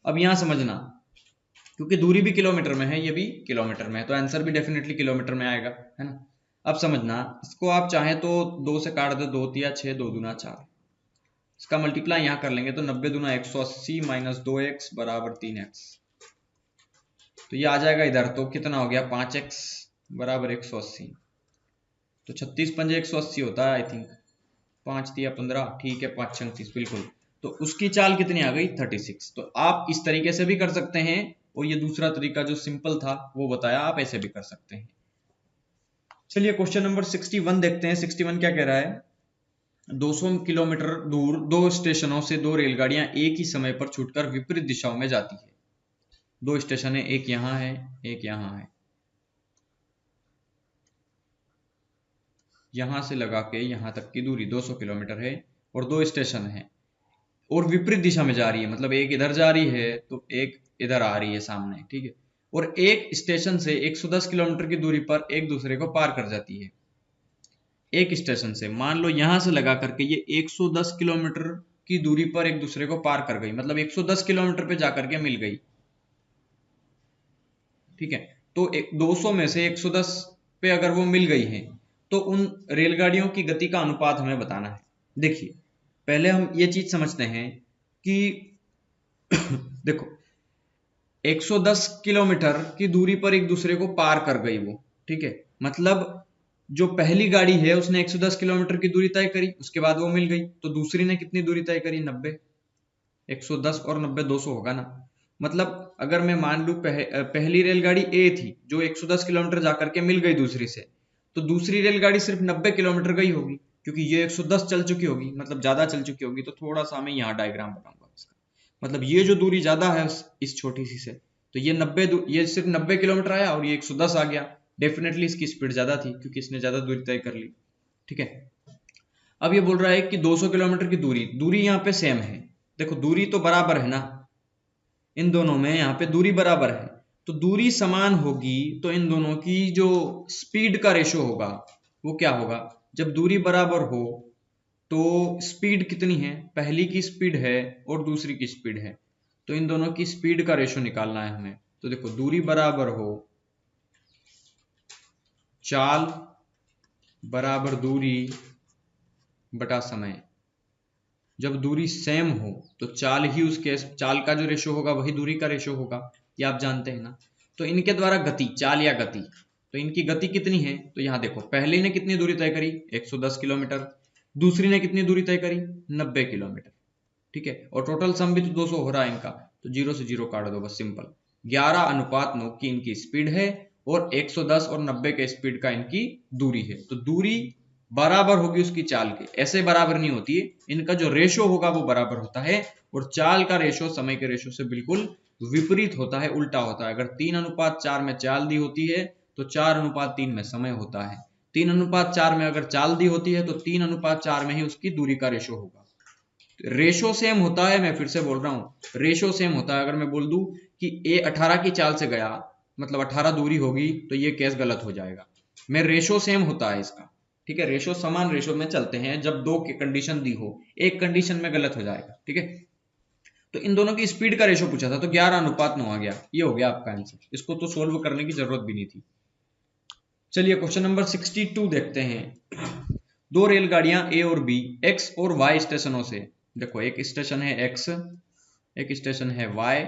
अब यहां समझना, क्योंकि दूरी भी किलोमीटर में है, ये भी किलोमीटर में है, तो आंसर भी डेफिनेटली किलोमीटर में आएगा, है ना। अब समझना, इसको आप चाहे तो 2 से काट दो, 2 तिया 6, 2 दूना 4, इसका मल्टीप्लाई यहाँ कर लेंगे तो 90 दूना 180 माइनस 2x बराबर 3x, तो ये आ जाएगा इधर, तो कितना हो गया, 5x बराबर 180, तो 36 पंजे 180 होता है आई थिंक, 5 तिया 15, ठीक है, 5 छंग 30, बिल्कुल। तो उसकी चाल कितनी आ गई, 36। तो आप इस तरीके से भी कर सकते हैं, और ये दूसरा तरीका जो सिंपल था वो बताया, आप ऐसे भी कर सकते हैं। चलिए क्वेश्चन नंबर 61 देखते हैं। 61 क्या कह रहा है, 200 किलोमीटर दूर दो स्टेशनों से दो रेलगाड़ियां एक ही समय पर छूटकर विपरीत दिशाओं में जाती है। दो स्टेशन है, एक यहां है, एक यहां है, यहां से लगा के यहां तक की दूरी 200 किलोमीटर है, और दो स्टेशन है, और विपरीत दिशा में जा रही है, मतलब एक इधर जा रही है तो एक इधर आ रही है सामने, ठीक है। और एक स्टेशन से 110 किलोमीटर की दूरी पर एक दूसरे को पार कर जाती है। एक स्टेशन से मान लो यहां से लगा करके ये 110 किलोमीटर की दूरी पर एक दूसरे को पार कर गई, मतलब 110 किलोमीटर पे जाकर के मिल गई, ठीक है। तो 200 में से 110 पे अगर वो मिल गई है तो उन रेलगाड़ियों की गति का अनुपात हमें बताना है। देखिए पहले हम ये चीज समझते हैं कि देखो 110 किलोमीटर की दूरी पर एक दूसरे को पार कर गई वो, ठीक है। मतलब जो पहली गाड़ी है उसने 110 किलोमीटर की दूरी तय करी, उसके बाद वो मिल गई, तो दूसरी ने कितनी दूरी तय करी, 90। 110 और 90 200 होगा ना। मतलब अगर मैं मान लू पहली रेलगाड़ी ए थी जो 110 किलोमीटर जाकर के मिल गई दूसरी से, तो दूसरी रेलगाड़ी सिर्फ 90 किलोमीटर गई होगी, क्योंकि ये 110 चल चुकी होगी, मतलब ज्यादा चल चुकी होगी। तो थोड़ा सा मैं यहाँ डायग्राम बनाऊंगा इसका, मतलब ये जो दूरी ज्यादा है इस छोटी सी से, तो ये 90, ये सिर्फ 90 किलोमीटर आया और ये 110 आ गया, डेफिनेटली इसकी स्पीड ज्यादा थी क्योंकि इसने ज्यादा दूरी तय कर ली, ठीक है। अब ये बोल रहा है कि 200 किलोमीटर की दूरी, दूरी यहाँ पे सेम है, देखो दूरी तो बराबर है ना, इन दोनों में यहाँ पे दूरी बराबर है, तो दूरी समान होगी तो इन दोनों की जो स्पीड का रेशो होगा वो क्या होगा, जब दूरी बराबर हो तो स्पीड कितनी है, पहली की स्पीड है और दूसरी की स्पीड है, तो इन दोनों की स्पीड का रेशो निकालना है हमें। तो देखो दूरी बराबर हो, चाल बराबर दूरी बटा समय। जब दूरी सेम हो तो चाल ही उसके, चाल का जो रेशो होगा वही दूरी का रेशो होगा, ये आप जानते हैं ना। तो इनके द्वारा गति, चाल या गति, तो इनकी गति कितनी है, तो यहां देखो पहले ने कितनी दूरी तय करी 110 किलोमीटर, दूसरी ने कितनी दूरी तय करी 90 किलोमीटर, ठीक है। और टोटल सम भी तो 200 हो रहा है इनका, तो 0 से 0 काट दो बस, सिंपल। 11:9 की इनकी स्पीड है और 110 और 90 के स्पीड का इनकी दूरी है, तो दूरी बराबर होगी उसकी चाल के, ऐसे बराबर नहीं होती है, इनका जो रेशो होगा वो बराबर होता है। और चाल का रेशो समय के रेशो से बिल्कुल विपरीत होता है, उल्टा होता है। अगर 3:4 में चाल दी होती है तो 4:3 में समय होता है, 3:4 में अगर चाल दी होती है तो 3:4 में ही उसकी दूरी का रेशो होगा। रेशो सेम होता है, मैं फिर से बोल रहा हूं रेशो सेम होता है। अगर मैं बोल दूं कि ए 18 की चाल से गया, मतलब 18 दूरी होगी, तो ये केस गलत हो जाएगा। मैं रेशो सेम होता है इसका, ठीक है। रेशो समान रेशो में चलते हैं जब दो की कंडीशन दी हो, एक कंडीशन में गलत हो जाएगा, ठीक है। तो इन दोनों की स्पीड का रेशो पूछा था तो 11:9 आ गया, ये हो गया आपका आंसर। इसको तो सोल्व करने की जरूरत भी नहीं थी। चलिए क्वेश्चन नंबर 62 देखते हैं। दो रेलगाड़ियां ए और बी एक्स और वाई स्टेशनों से, देखो एक स्टेशन है एक्स, एक स्टेशन है वाई,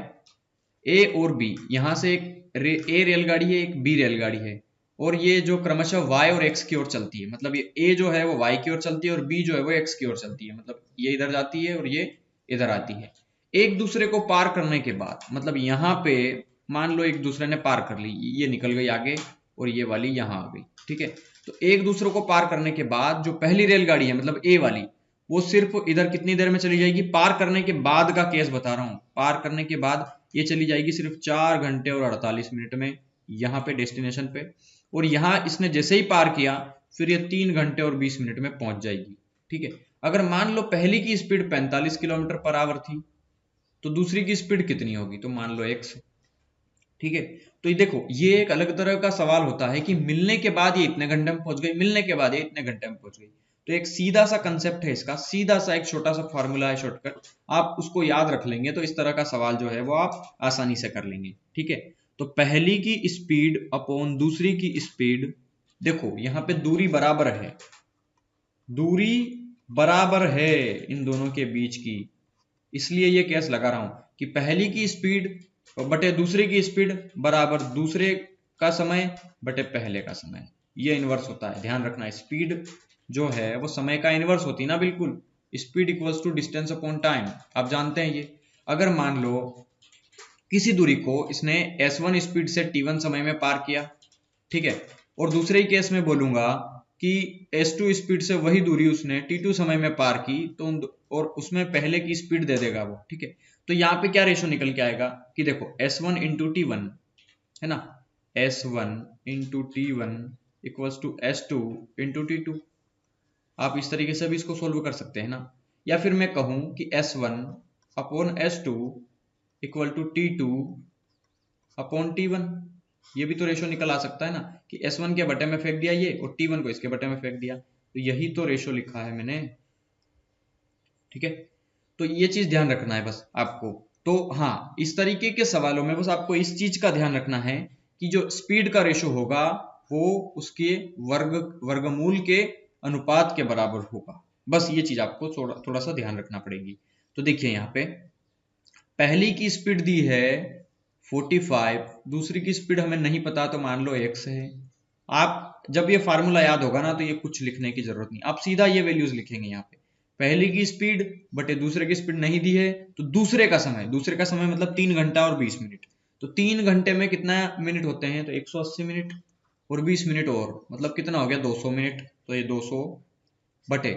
ए और बी, यहां से एक ए रेलगाड़ी है, एक बी रेलगाड़ी है, और ये जो क्रमशः वाई और एक्स की ओर चलती है, मतलब ये ए जो है वो वाई की ओर चलती है और बी जो है वो एक्स की ओर चलती है, मतलब ये इधर जाती है और ये इधर आती है। एक दूसरे को पार करने के बाद, मतलब यहाँ पे मान लो एक दूसरे ने पार कर ली, ये निकल गई आगे और ये वाली यहाँ आ गई, ठीक है। तो एक दूसरे को पार करने के बाद जो पहली रेलगाड़ी है मतलब ए वाली, वो सिर्फ इधर कितनी देर में चली जाएगी, पार करने के बाद का केस बता रहा हूं, पार करने के बाद ये चली जाएगी सिर्फ 4 घंटे और 48 मिनट में यहाँ पे डेस्टिनेशन पे, और यहाँ इसने जैसे ही पार किया फिर ये 3 घंटे और 20 मिनट में पहुंच जाएगी, ठीक है। अगर मान लो पहली की स्पीड 45 किलोमीटर पर आवर थी तो दूसरी की स्पीड कितनी होगी, तो मान लो एक्स, ठीक है। तो ये देखो ये एक अलग तरह का सवाल होता है कि मिलने के बाद ये इतने घंटे में पहुंच गई, मिलने के बाद ये इतने घंटे में पहुंच गई। तो एक सीधा सा कंसेप्ट है इसका, सीधा सा एक छोटा सा फॉर्मूला है शॉर्टकट, आप उसको याद रख लेंगे तो इस तरह का सवाल जो है वो आप आसानी से कर लेंगे, ठीक है। तो पहली की स्पीड अपॉन दूसरी की स्पीड, देखो यहाँ पे दूरी बराबर है, दूरी बराबर है इन दोनों के बीच की, इसलिए ये केस लगा रहा हूं कि पहली की स्पीड बटे दूसरे की स्पीड बराबर दूसरे का समय बटे पहले का समय, ये इनवर्स होता है, ध्यान रखना। स्पीड जो है वो समय का इनवर्स होती है ना, बिल्कुल। Speed equals to distance upon time, आप जानते हैं ये। अगर मान लो किसी दूरी को इसने s1 स्पीड से t1 समय में पार किया, ठीक है, और दूसरे ही केस में बोलूंगा कि s2 स्पीड से वही दूरी उसने t2 समय में पार की, तो और उसमें पहले की स्पीड दे देगा वो, ठीक है। तो यहाँ पे क्या रेशो निकल के आएगा कि देखो s1 इंटू t1 है ना, s1 into t1 equals to s2 into t2। आप इस तरीके से भी इसको सोल्व कर सकते हैं ना। या फिर मैं कहूं कि S1 upon S2 equal to T2 upon T1। ये भी तो रेशो निकल आ सकता है ना कि S1 के बटे में फेंक दिया ये और T1 को इसके बटे में फेंक दिया, तो यही तो रेशो लिखा है मैंने। ठीक है, तो ये चीज ध्यान रखना है बस आपको। तो हाँ, इस तरीके के सवालों में बस आपको इस चीज का ध्यान रखना है कि जो स्पीड का रेशो होगा वो उसके वर्गमूल के अनुपात के बराबर होगा। बस ये चीज आपको थोड़ा सा ध्यान रखना पड़ेगी। तो देखिए यहाँ पे पहली की स्पीड दी है 45, दूसरी की स्पीड हमें नहीं पता तो मान लो x है। आप जब ये फार्मूला याद होगा ना तो ये कुछ लिखने की जरूरत नहीं, आप सीधा ये वैल्यूज लिखेंगे यहाँ पे। पहली की स्पीड बटे दूसरे की स्पीड नहीं दी है तो दूसरे का समय मतलब 3 घंटा और 20 मिनट। तो 3 घंटे में कितना मिनट होते हैं, तो 180 मिनट और 20 मिनट और मतलब कितना हो गया 200 मिनट। तो ये 200 बटे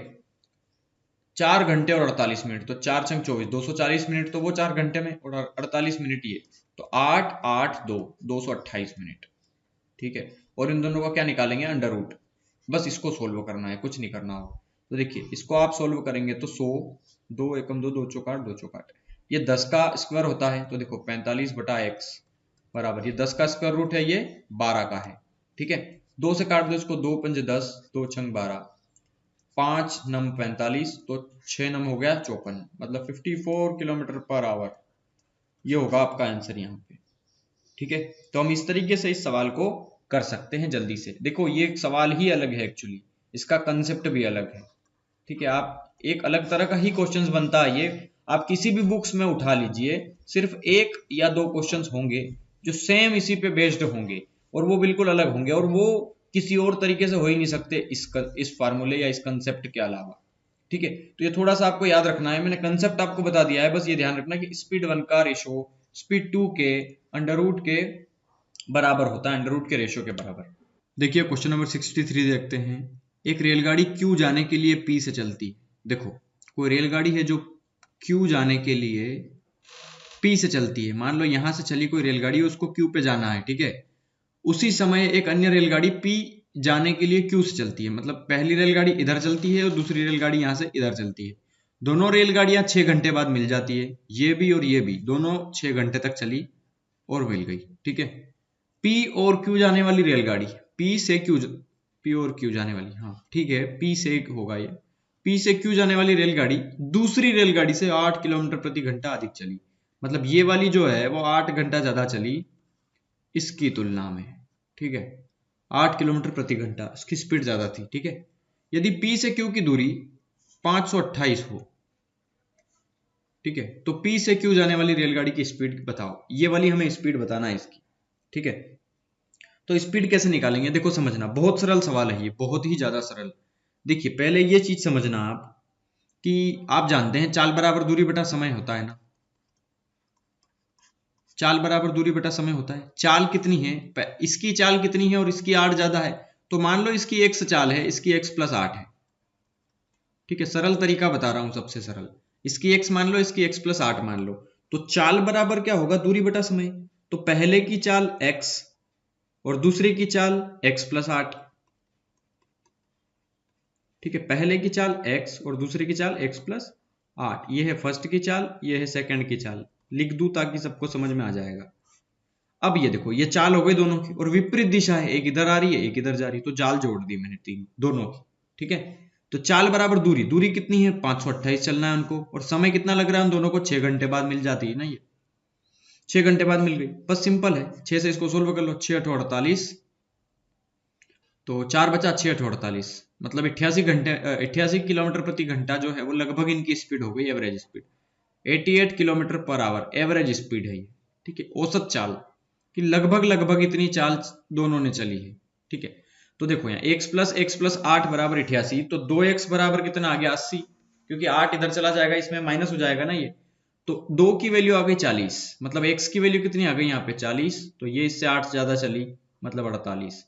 4 घंटे और 48 मिनट, तो 4 छंग 24, 240 मिनट तो वो 4 घंटे में और 48 मिनट ये, तो 8 8 2 228 मिनट। ठीक है, और इन दोनों का क्या निकालेंगे, अंडर रूट। बस इसको सोल्व करना है, कुछ नहीं करना हो। तो देखिए इसको आप सोल्व करेंगे तो 100, 2 एकम 2, 2 चौक 8, 2 चौक 8, ये 10 का स्क्वायर होता है। तो देखो 45 बटा x बराबर, ये 10 का स्क्वायर रूट है, ये 12 का है। ठीक है, 2 से काट दो इसको, 2 पंजे 10, 2 छंग 12, 5 नम 45, तो 6 नम हो गया 54, मतलब 54 किलोमीटर पर आवर। ये होगा आपका आंसर यहाँ पे। ठीक है, तो हम इस तरीके से इस सवाल को कर सकते हैं जल्दी से। देखो ये सवाल ही अलग है एक्चुअली, इसका कंसेप्ट भी अलग है। ठीक है, आप एक अलग तरह का ही क्वेश्चंस बनता है ये, आप किसी भी बुक्स में उठा लीजिए, सिर्फ 1 या 2 क्वेश्चंस होंगे जो सेम इसी पे बेस्ड होंगे और वो बिल्कुल अलग होंगे, और वो किसी और तरीके से हो ही नहीं सकते इस फार्मूले या इस कंसेप्ट के अलावा। ठीक है, तो ये थोड़ा सा आपको याद रखना है, मैंने कंसेप्ट आपको बता दिया है, बस ये ध्यान रखना कि स्पीड 1 का रेशो स्पीड 2 के अंडर रूट के बराबर होता है, अंडर रूट के रेशो के बराबर। देखिए क्वेश्चन नंबर 63 देखते हैं। एक रेलगाड़ी क्यू जाने के लिए पी से चलती। देखो कोई रेलगाड़ी है जो क्यू जाने के लिए पी से चलती है, मान लो यहां से चली कोई रेलगाड़ी, उसको क्यू पे जाना है। ठीक है, उसी समय एक अन्य रेलगाड़ी पी जाने के लिए क्यू से चलती है, मतलब पहली रेलगाड़ी इधर चलती है और दूसरी रेलगाड़ी यहां से इधर चलती है। दोनों रेलगाड़ियां 6 घंटे बाद मिल जाती है, ये भी और ये भी, दोनों 6 घंटे तक चली और मिल गई। ठीक है, पी और क्यू जाने वाली रेलगाड़ी, पी से क्यू, पी और क्यू जाने वाली, हाँ ठीक है, पी से होगा ये, पी से क्यू जाने वाली रेलगाड़ी दूसरी रेलगाड़ी से 8 किलोमीटर प्रति घंटा अधिक चली, मतलब ये वाली जो है वो 8 घंटा ज्यादा चली इसकी तुलना में। ठीक है, 8 किलोमीटर प्रति घंटा इसकी स्पीड ज्यादा थी। ठीक है, यदि पी से क्यू की दूरी 528 हो, ठीक है, तो पी से क्यू जाने वाली रेलगाड़ी की स्पीड बताओ। ये वाली हमें स्पीड बताना है इसकी। ठीक है, तो स्पीड कैसे निकालेंगे, देखो समझना, बहुत सरल सवाल है ये, बहुत ही ज्यादा सरल। देखिए पहले ये चीज समझना आप कि आप जानते हैं चाल बराबर दूरी बटा समय होता है ना, चाल बराबर दूरी बटा समय होता है। चाल कितनी है, इसकी चाल कितनी है और इसकी 8 ज्यादा है, तो मान लो इसकी x चाल है, इसकी x प्लस 8 है। ठीक है, सरल तरीका बता रहा हूं, सबसे सरल, इसकी x मान लो, इसकी x प्लस 8 मान लो, तो चाल बराबर क्या होगा, दूरी बटा समय। तो पहले की चाल x और दूसरे की चाल x प्लस 8। ठीक है, पहले की चाल x और दूसरे की चाल x प्लस 8, ये है फर्स्ट की चाल, ये है सेकंड की चाल, लिख दूं ताकि सबको समझ में आ जाएगा। अब ये देखो ये चाल हो गई दोनों की और विपरीत दिशा है, एक इधर आ रही है एक इधर जा रही है, तो जाल जोड़ दी मैंने तीन दोनों की। ठीक है, तो चाल बराबर दूरी, दूरी कितनी है 528 चलना है उनको, और समय कितना लग रहा है उन दोनों को, 6 घंटे बाद मिल जाती है ना, ये 6 घंटे बाद मिल गई। बस सिंपल है, 6 से इसको सोल्व कर लो, 6 8 48, तो 4 बचा 6 8 48, मतलब 88 घंटे 88 किलोमीटर प्रति घंटा जो है वो लगभग इनकी स्पीड हो गई, average speed 88 kilometre per hour average speed है ये। ठीक है, औसत चाल कि लगभग लगभग इतनी चाल दोनों ने चली है। ठीक है, तो देखो यहाँ x प्लस 8 बराबर 88, तो 2x बराबर कितना आ गया 80, क्योंकि 8 इधर चला जाएगा, इसमें माइनस हो जाएगा ना ये, तो 2 की वैल्यू आ गई 40, मतलब x की वैल्यू कितनी आ गई यहाँ पे 40, तो ये इससे 8 ज्यादा चली मतलब 48।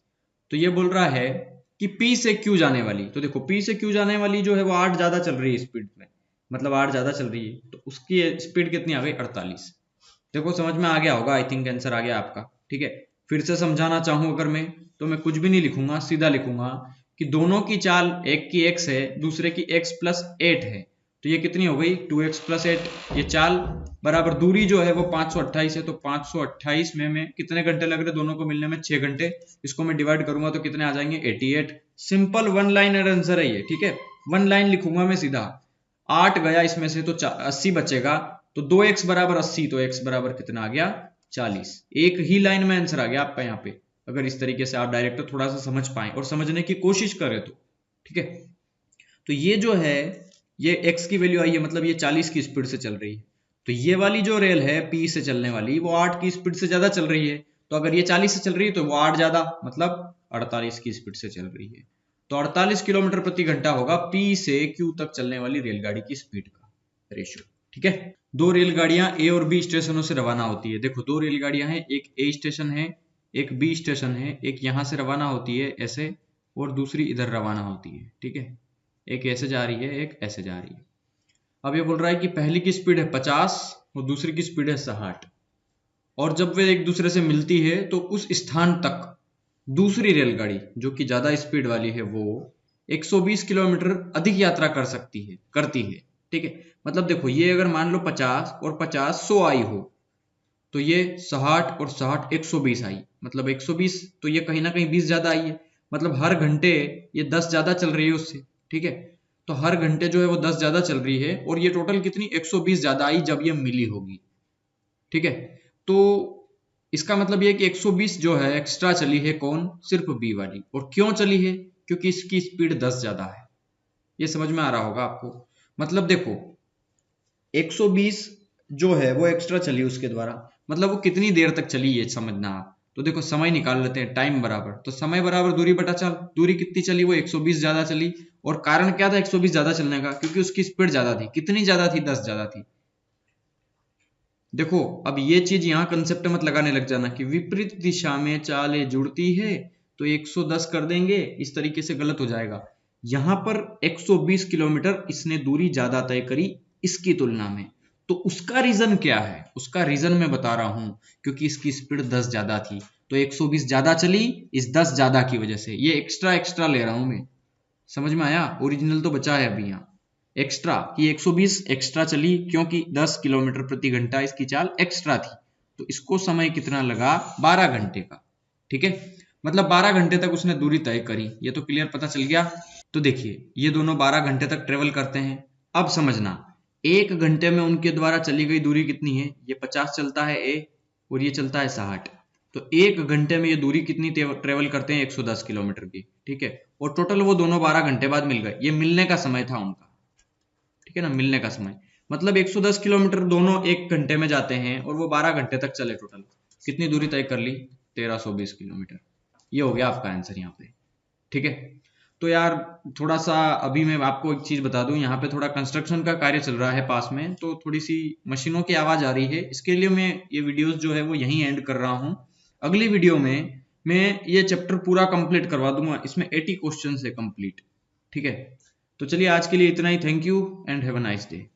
तो ये बोल रहा है कि P से Q जाने वाली, तो देखो P से Q जाने वाली जो है वो 8 ज्यादा चल रही है स्पीड में, मतलब 8 ज्यादा चल रही है, तो उसकी स्पीड कितनी आ गई 48। देखो समझ में आ गया होगा, आई थिंक आंसर आ गया आपका। ठीक है, फिर से समझाना चाहूं अगर मैं, तो मैं कुछ भी नहीं लिखूंगा, सीधा लिखूंगा कि दोनों की चाल, एक की x है दूसरे की x प्लस 8 है, तो ये कितनी हो गई 2x + 8। ये चाल बराबर दूरी जो है वो 528 है, तो 528 में कितने घंटे लग रहे दोनों को मिलने में 6 घंटे। इसको मैं डिवाइड करूंगा तो कितने आ जाएंगे 88। सिंपल वन लाइन आंसर है ये, ठीक है। वन लाइन लिखूंगा मैं सीधा। 8 गया इसमें से तो 80 बचेगा, तो 2x बराबर 80, तो x बराबर कितना आ गया 40। एक ही लाइन में आंसर आ गया आपका यहाँ पे, अगर इस तरीके से आप डायरेक्ट थोड़ा सा समझ पाए और समझने की कोशिश करें तो, ठीक है। तो ये जो है ये x की वैल्यू आई है, मतलब ये 40 की स्पीड से चल रही है। तो ये वाली जो रेल है P से चलने वाली वो 8 की स्पीड से ज्यादा चल रही है। तो अगर ये 40 से चल रही है तो वो 8 ज्यादा, मतलब 48 की स्पीड से चल रही है। तो 48 किलोमीटर प्रति घंटा होगा P से Q तक चलने वाली रेलगाड़ी की स्पीड का रेशियो, ठीक है। दो रेलगाड़ियां A और B स्टेशनों से रवाना होती है। देखो दो रेलगाड़ियां हैं, एक A स्टेशन है, एक B स्टेशन है। एक यहां से रवाना होती है ऐसे, और दूसरी इधर रवाना होती है, ठीक है। एक ऐसे जा रही है, एक ऐसे जा रही है। अब ये बोल रहा है कि पहली की स्पीड है 50 और दूसरी की स्पीड है 60, और जब वे एक दूसरे से मिलती है तो उस स्थान तक दूसरी रेलगाड़ी जो कि ज्यादा स्पीड वाली है वो 120 किलोमीटर अधिक यात्रा करती है, ठीक है। मतलब देखो ये अगर मान लो 50 और 50 100 आई हो, तो ये 60 और 60 120 आई, मतलब 120, तो ये कहीं ना कहीं 20 ज्यादा आई है। मतलब हर घंटे ये 10 ज्यादा चल रही है उससे, ठीक है। तो हर घंटे जो है वो 10 ज्यादा चल रही है, और ये टोटल कितनी 120 ज्यादा आई जब ये मिली होगी, ठीक है। तो इसका मतलब ये कि 120 जो है एक्स्ट्रा चली है, कौन, सिर्फ बी वाली। और क्यों चली है, क्योंकि इसकी स्पीड 10 ज्यादा है। ये समझ में आ रहा होगा आपको। मतलब देखो 120 जो है वो एक्स्ट्रा चली उसके द्वारा, मतलब वो कितनी देर तक चली ये समझना आप। तो देखो समय निकाल लेते हैं, टाइम बराबर, तो समय बराबर दूरी बटा चाल। दूरी कितनी चली, वो 120 ज्यादा चली। और कारण क्या था 120 ज्यादा चलने का, क्योंकि उसकी स्पीड ज्यादा थी। कितनी ज्यादा थी, 10 ज्यादा थी। देखो अब ये चीज यहां कंसेप्ट मत लगाने लग जाना कि विपरीत दिशा में चालें जुड़ती है तो 110 कर देंगे, इस तरीके से गलत हो जाएगा। यहां पर 120 किलोमीटर इसने दूरी ज्यादा तय करी इसकी तुलना में। तो उसका रीजन क्या है, उसका रीजन मैं बता रहा हूं, क्योंकि इसकी स्पीड 10 ज्यादा थी तो 120 ज्यादा चली इस 10 ज्यादा की वजह से। ये एक्स्ट्रा एक्स्ट्रा ले रहा हूं मैं, समझ में आया। ओरिजिनल तो बचा है अभी यहाँ एक्स्ट्रा, कि 120 एक्स्ट्रा चली क्योंकि 10 किलोमीटर प्रति घंटा इसकी चाल एक्स्ट्रा थी। तो इसको समय कितना लगा, 12 घंटे का, ठीक है। मतलब 12 घंटे तक उसने दूरी तय करी। ये तो क्लियर पता चल गया। तो देखिए ये दोनों 12 घंटे तक ट्रेवल करते हैं। अब समझना, एक घंटे में उनके द्वारा चली गई दूरी कितनी है। ये 50 चलता है ए और ये चलता है 60, तो एक घंटे में ये दूरी कितनी ट्रेवल करते हैं, 110 किलोमीटर की, ठीक है। और टोटल वो दोनों 12 घंटे बाद मिल गए। ये मिलने का समय था उनका, ठीक है ना, मिलने का समय। मतलब 110 किलोमीटर दोनों एक घंटे में जाते हैं और वो 12 घंटे तक चले। टोटल कितनी दूरी तय कर ली, 1320 किलोमीटर। ये हो गया आपका आंसर यहाँ पे, ठीक है। तो यार थोड़ा सा अभी मैं आपको एक चीज बता दूं, यहाँ पे थोड़ा कंस्ट्रक्शन का कार्य चल रहा है पास में, तो थोड़ी सी मशीनों की आवाज आ रही है। इसके लिए मैं ये वीडियोस जो है वो यहीं एंड कर रहा हूँ। अगली वीडियो में मैं ये चैप्टर पूरा कंप्लीट करवा दूंगा। इसमें 80 क्वेश्चन है कंप्लीट, ठीक है। तो चलिए आज के लिए इतना ही। Thank you and have a nice day.